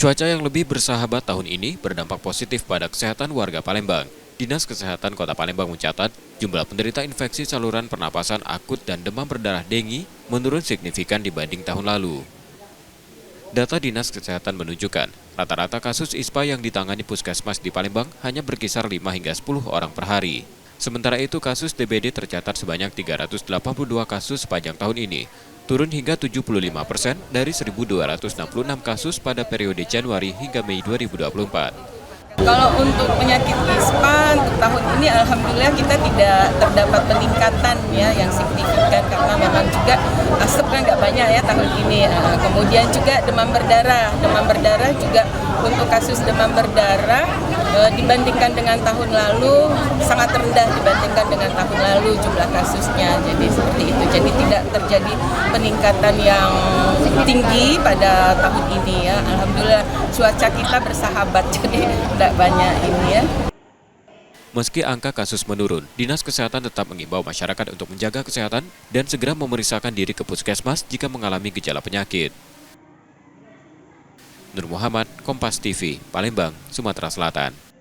Cuaca yang lebih bersahabat tahun ini berdampak positif pada kesehatan warga Palembang. Dinas Kesehatan Kota Palembang mencatat jumlah penderita infeksi saluran pernapasan akut dan demam berdarah dengue menurun signifikan dibanding tahun lalu. Data Dinas Kesehatan menunjukkan rata-rata kasus ISPA yang ditangani puskesmas di Palembang hanya berkisar 5 hingga 10 orang per hari. Sementara itu kasus DBD tercatat sebanyak 382 kasus sepanjang tahun ini, turun hingga 75% dari 1.266 kasus pada periode Januari hingga Mei 2024. Kalau untuk penyakit ISPA untuk tahun ini alhamdulillah kita tidak terdapat peningkatan ya yang signifikan karena memang juga asap kan nggak banyak ya tahun ini. Kemudian juga demam berdarah juga untuk kasus demam berdarah dibandingkan dengan tahun lalu sangat rendah dibandingkan dengan tahun lalu jumlah kasusnya. Jadi seperti itu. Jadi tidak terjadi peningkatan yang tinggi pada tahun ini ya. Alhamdulillah cuaca kita bersahabat jadi tidak banyak ini ya. Meski angka kasus menurun, Dinas Kesehatan tetap mengimbau masyarakat untuk menjaga kesehatan dan segera memeriksakan diri ke puskesmas jika mengalami gejala penyakit. Nur Muhammad, Kompas TV, Palembang, Sumatera Selatan.